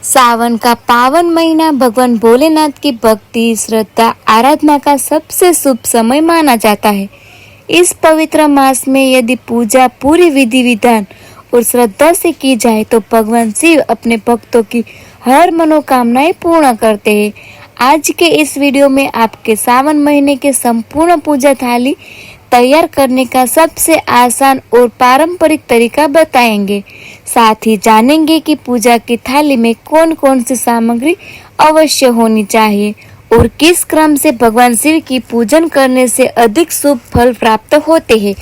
सावन का पावन महीना भगवान भोलेनाथ की भक्ति, श्रद्धा, आराधना का सबसे शुभ समय माना जाता है। इस पवित्र मास में यदि पूजा पूरी विधि विधान और श्रद्धा से की जाए तो भगवान शिव अपने भक्तों की हर मनोकामनाएं पूर्ण करते हैं। आज के इस वीडियो में आपके सावन महीने के संपूर्ण पूजा थाली तैयार करने का सबसे आसान और पारंपरिक तरीका बताएंगे। साथ ही जानेंगे कि पूजा की थाली में कौन कौन सी सामग्री अवश्य होनी चाहिए और किस क्रम से भगवान शिव की पूजन करने से अधिक शुभ फल प्राप्त होते हैं।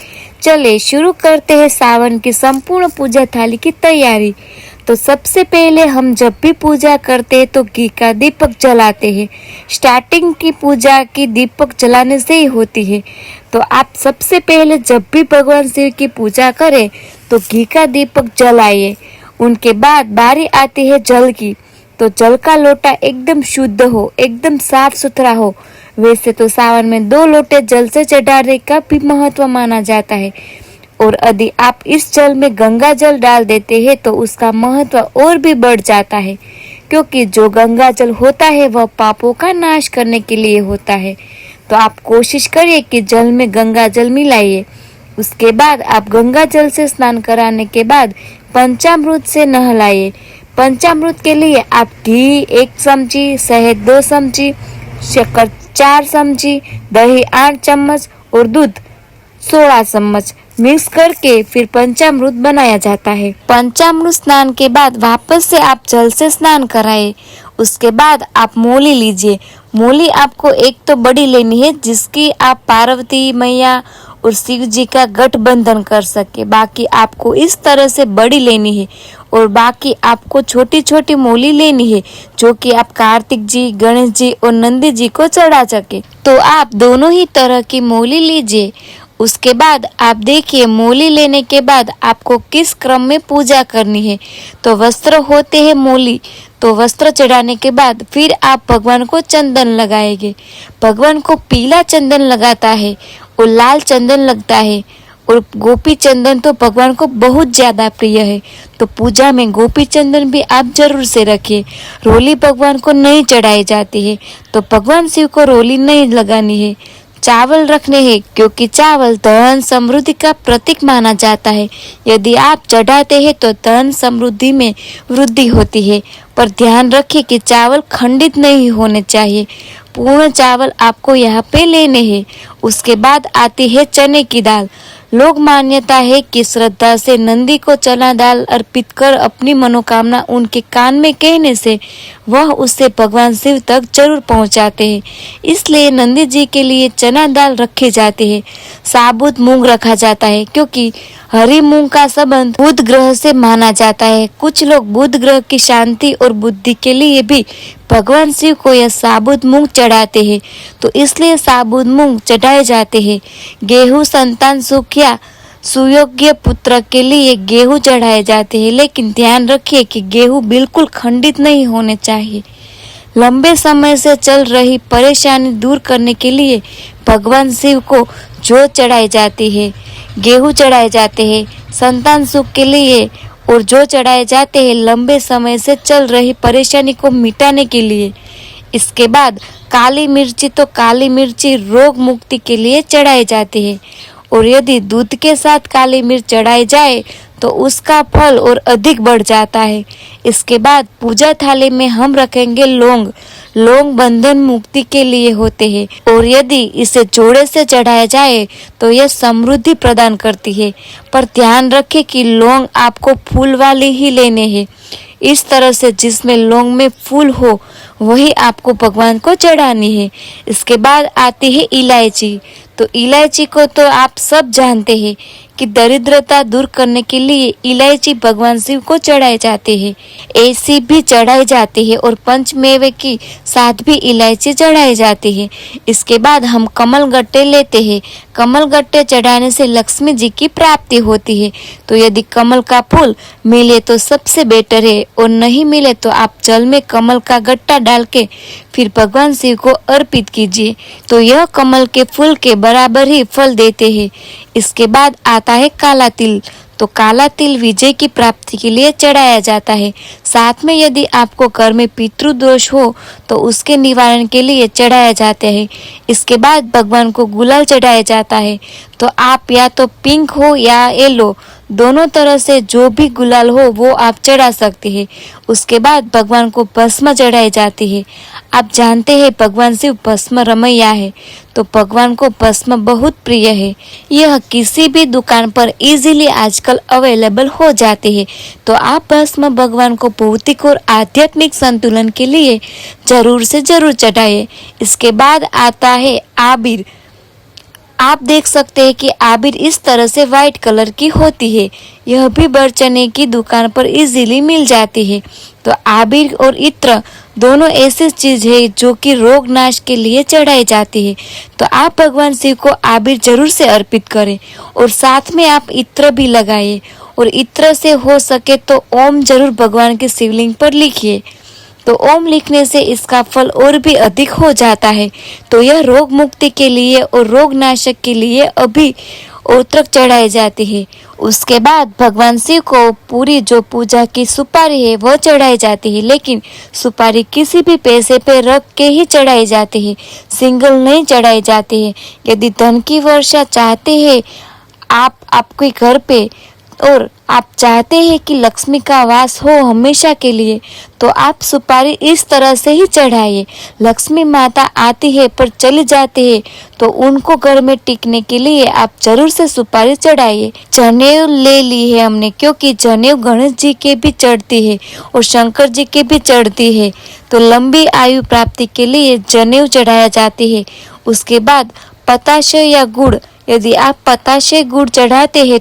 चलिए शुरू करते हैं सावन की संपूर्ण पूजा थाली की तैयारी। तो सबसे पहले हम जब भी पूजा करते हैं तो घी का दीपक जलाते हैं। स्टार्टिंग की पूजा की दीपक जलाने से ही होती है। तो आप सबसे पहले जब भी भगवान शिव की पूजा करें तो घी का दीपक जलाइए। उनके बाद बारी आती है जल की। तो जल का लोटा एकदम शुद्ध हो, एकदम साफ सुथरा हो। वैसे तो सावन में 2 लोटे जल से चढ़ाने का भी महत्व माना जाता है और यदि आप इस जल में गंगा जल डाल देते हैं तो उसका महत्व और भी बढ़ जाता है, क्योंकि जो गंगा जल होता है वह पापों का नाश करने के लिए होता है। तो आप कोशिश करिए कि जल में गंगा जल मिलाइए। उसके बाद आप गंगा जल से स्नान कराने के बाद पंचामृत से नहलाइए। पंचामृत के लिए आप घी 1 चमची, शहद 2 चमची, शक्कर 4 चमची, दही 8 चम्मच और दूध 16 चम्मच मिक्स करके फिर पंचामृत बनाया जाता है। पंचामृत स्नान के बाद वापस से आप जल से स्नान कराएं। उसके बाद आप मोली लीजिए। मोली आपको एक तो बड़ी लेनी है जिसकी आप पार्वती मैया और शिव जी का गठबंधन कर सके। बाकी आपको इस तरह से बड़ी लेनी है और बाकी आपको छोटी छोटी मोली लेनी है जो कि आप कार्तिक जी, गणेश जी और नंदी जी को चढ़ा सके। तो आप दोनों ही तरह की मोली लीजिए। उसके बाद आप देखिए मोली लेने के बाद आपको किस क्रम में पूजा करनी है। तो वस्त्र होते हैं मोली, तो वस्त्र चढ़ाने के बाद फिर आप भगवान को चंदन लगाएंगे। भगवान को पीला चंदन लगाता है और लाल चंदन लगता है और गोपी चंदन तो भगवान को बहुत ज्यादा प्रिय है। तो पूजा में गोपी चंदन भी आप जरूर से रखिए। रोली भगवान को नहीं चढ़ाई जाती है, तो भगवान शिव को रोली नहीं लगानी है। चावल रखने हैं क्योंकि चावल धन समृद्धि का प्रतीक माना जाता है। यदि आप चढ़ाते हैं तो धन समृद्धि में वृद्धि होती है, पर ध्यान रखिए कि चावल खंडित नहीं होने चाहिए। पूर्ण चावल आपको यहाँ पे लेने हैं। उसके बाद आती है चने की दाल। लोग मान्यता है कि श्रद्धा से नंदी को चना दाल अर्पित कर अपनी मनोकामना उनके कान में कहने से वह उससे भगवान शिव तक जरूर पहुंचाते हैं। इसलिए नंदी जी के लिए चना दाल रखे जाते हैं। साबुत मूंग रखा जाता है क्योंकि हरी मूंग का संबंध बुध ग्रह से माना जाता है। कुछ लोग बुध ग्रह की शांति और बुद्धि के लिए भी भगवान शिव को यह साबुत मूंग चढ़ाते हैं, तो इसलिए साबुत मूंग चढ़ाए जाते हैं। गेहूं संतान सुख या सुयोग्य पुत्र के लिए गेहूं चढ़ाए जाते हैं, लेकिन ध्यान रखिए कि गेहूं बिल्कुल खंडित नहीं होने चाहिए। लंबे समय से चल रही परेशानी दूर करने के लिए भगवान शिव को जो चढ़ाई जाती है, गेहूं चढ़ाए जाते हैं संतान सुख के लिए और जो चढ़ाए जाते हैं लंबे समय से चल रही परेशानी को मिटाने के लिए। इसके बाद काली मिर्ची, तो काली मिर्ची रोग मुक्ति के लिए चढ़ाई जाती है और यदि दूध के साथ काली मिर्च चढ़ाई जाए तो उसका फल और अधिक बढ़ जाता है। इसके बाद पूजा थाली में हम रखेंगे लौंग। लौंग बंधन मुक्ति के लिए होते हैं और यदि इसे जोड़े से चढ़ाया जाए तो यह समृद्धि प्रदान करती है, पर ध्यान रखें कि लौंग आपको फूल वाली ही लेने हैं। इस तरह से जिसमें लौंग में फूल हो वही आपको भगवान को चढ़ानी है। इसके बाद आती है इलायची। तो इलायची को तो आप सब जानते हैं कि दरिद्रता दूर करने के लिए इलायची भगवान शिव को चढ़ाए जाते हैं। ऐसी भी चढ़ाई जाती है और पंचमेवे की साथ भी इलायची चढ़ाई जाती है। इसके बाद हम कमल गट्टे लेते हैं। कमल गट्टे चढ़ाने से लक्ष्मी जी की प्राप्ति होती है। तो यदि कमल का फूल मिले तो सबसे बेटर है और नहीं मिले तो आप जल में कमल का गट्टा डाल के फिर भगवान शिव को अर्पित कीजिए, तो यह कमल के फूल के बराबर ही फल देते हैं। इसके बाद आता है काला तिल। तो तो काला तिल विजय की प्राप्ति के लिए चढ़ाया जाता है। साथ में यदि आपको घर में पितृदोष हो तो उसके निवारण के लिए चढ़ाया जाता है। इसके बाद भगवान को गुलाल चढ़ाया जाता है। तो आप या तो पिंक हो या येलो, दोनों तरह से जो भी गुलाल हो वो आप चढ़ा सकते हैं। उसके बाद भगवान को भस्म चढ़ाई जाती है। आप जानते हैं भगवान शिव भस्म रमैया है, तो भगवान को भस्म बहुत प्रिय है। यह किसी भी दुकान पर इजीली आजकल अवेलेबल हो जाती है। तो आप भस्म भगवान को भौतिक और आध्यात्मिक संतुलन के लिए जरूर से जरूर चढ़ाइए। इसके बाद आता है आबिर। आप देख सकते हैं कि आबिर इस तरह से वाइट कलर की होती है। यह भी बरचने की दुकान पर इजीली मिल जाती है। तो आबिर और इत्र दोनों ऐसी चीज है जो कि रोग नाश के लिए चढ़ाई जाती है। तो आप भगवान शिव को आबिर जरूर से अर्पित करें और साथ में आप इत्र भी लगाइए। और इत्र से हो सके तो ओम जरूर भगवान के शिवलिंग पर लिखिए। तो ओम लिखने से इसका फल और भी अधिक हो जाता है। तो यह रोग मुक्ति के लिए और रोग नाशक के लिए अभी उत्रक चढ़ाई जाती है। उसके बाद भगवान शिव को पूरी जो पूजा की सुपारी है वो चढ़ाई जाती है, लेकिन सुपारी किसी भी पैसे पे रख के ही चढ़ाई जाती है, सिंगल नहीं चढ़ाई जाती है। यदि धन की वर्षा चाहते हैं आप आपके घर पे और आप चाहते हैं कि लक्ष्मी का वास हो हमेशा के लिए, तो आप सुपारी इस तरह से ही चढ़ाइए। लक्ष्मी माता आती है पर चली जाती है, तो उनको घर में टिकने के लिए आप जरूर से सुपारी चढ़ाइए। जनेऊ ले ली है हमने, क्योंकि जनेऊ गणेश जी के भी चढ़ती है और शंकर जी के भी चढ़ती है। तो लंबी आयु प्राप्ति के लिए जनेऊ चढ़ाया जाती है। उसके बाद पताशे या गुड़, यदि आप पताशे गुड़ चढ़ाते हैं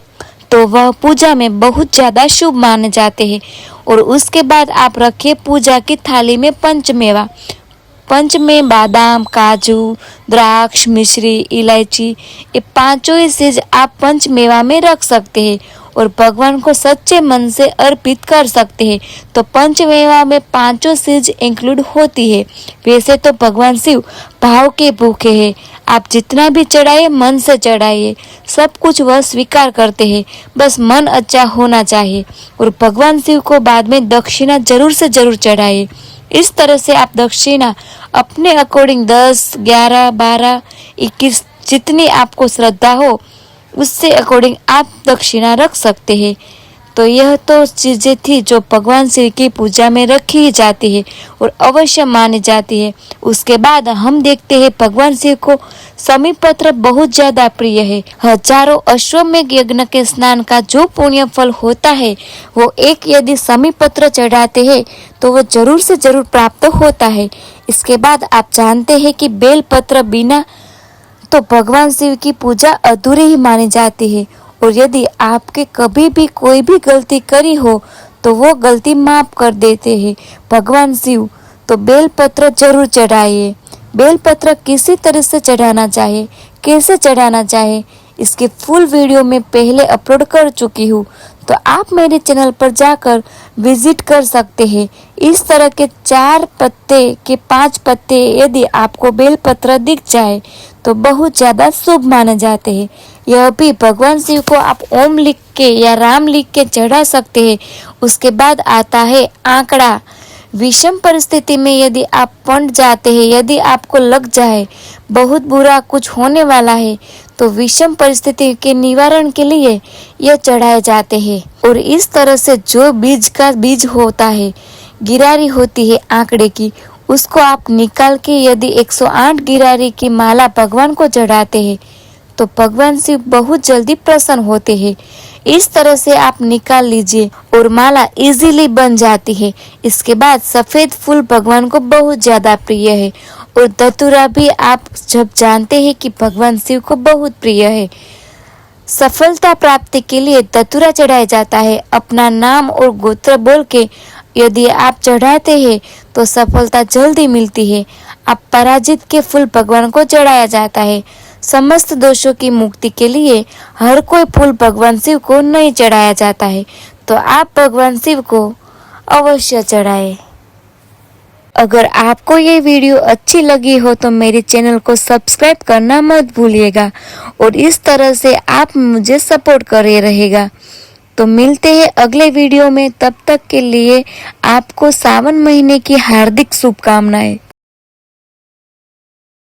तो वह पूजा में बहुत ज्यादा शुभ माने जाते हैं। और उसके बाद आप रखिए पूजा की थाली में पंचमेवा। पंच में बादाम, काजू, द्राक्ष, मिश्री, इलायची, ये पांचों ही चीज आप पंचमेवा में रख सकते हैं और भगवान को सच्चे मन से अर्पित कर सकते हैं। तो पंचमेवा में पांचों चीज इंक्लूड होती है। वैसे तो भगवान शिव भाव के भूखे हैं, आप जितना भी चढ़ाइए मन से चढ़ाइए, सब कुछ वह स्वीकार करते हैं, बस मन अच्छा होना चाहिए। और भगवान शिव को बाद में दक्षिणा जरूर से जरूर चढ़ाइए। इस तरह से आप दक्षिणा अपने अकॉर्डिंग 10, 11, 12, 21 जितनी आपको श्रद्धा हो उससे अकॉर्डिंग आप दक्षिणा रख सकते हैं। तो यह तो चीजें थी जो भगवान शिव की पूजा में रखी जाती है और अवश्य मानी जाती है। उसके बाद हम देखते हैं भगवान शिव को समीपत्र बहुत ज्यादा प्रिय है। हजारों अश्वमेघ यज्ञ के स्नान का जो पुण्य फल होता है वो एक यदि समीपत्र चढ़ाते हैं तो वो जरूर से जरूर प्राप्त होता है। इसके बाद आप जानते हैं कि बेलपत्र बिना तो भगवान शिव की पूजा अधूरी ही मानी जाती है। और यदि आपके कभी भी कोई भी गलती करी हो तो वो गलती माफ कर देते हैं भगवान शिव। तो बेलपत्र जरूर चढ़ाइए। बेलपत्र किसी तरह से चढ़ाना चाहिए, कैसे चढ़ाना चाहिए, इसके फुल वीडियो में पहले अपलोड कर चुकी हूँ, तो आप मेरे चैनल पर जाकर विजिट कर सकते हैं। इस तरह के 4 पत्ते के 5 पत्ते यदि आपको बेलपत्र दिख जाए तो बहुत ज्यादा शुभ माने जाते हैं। यह भी भगवान शिव को आप ओम लिख के या राम लिख के चढ़ा सकते हैं। उसके बाद आता है आंकड़ा। विषम परिस्थिति में यदि आप फंड जाते हैं, यदि आपको लग जाए बहुत बुरा कुछ होने वाला है, तो विषम परिस्थिति के निवारण के लिए यह चढ़ाए जाते हैं। और इस तरह से जो बीज का बीज होता है, गिरारी होती है आंकड़े की, उसको आप निकाल के यदि 108 गिरारी की माला भगवान को चढ़ाते हैं तो भगवान शिव बहुत जल्दी प्रसन्न होते हैं। इस तरह से आप निकाल लीजिए और माला इजीली बन जाती है। इसके बाद सफेद फूल भगवान को बहुत ज्यादा प्रिय है और धतूरा भी आप जब जानते हैं कि भगवान शिव को बहुत प्रिय है। सफलता प्राप्ति के लिए धतूरा चढ़ाया जाता है। अपना नाम और गोत्र बोल के यदि आप चढ़ाते हैं तो सफलता जल्दी मिलती है। आप पराजित के फूल भगवान को चढ़ाया जाता है। समस्त दोषों की मुक्ति के लिए हर कोई फूल भगवान शिव को नहीं चढ़ाया जाता है, तो आप भगवान शिव को अवश्य चढ़ाएं। अगर आपको ये वीडियो अच्छी लगी हो तो मेरे चैनल को सब्सक्राइब करना मत भूलिएगा और इस तरह से आप मुझे सपोर्ट करे रहेगा। तो मिलते हैं अगले वीडियो में, तब तक के लिए आपको सावन महीने की हार्दिक शुभकामनाएं।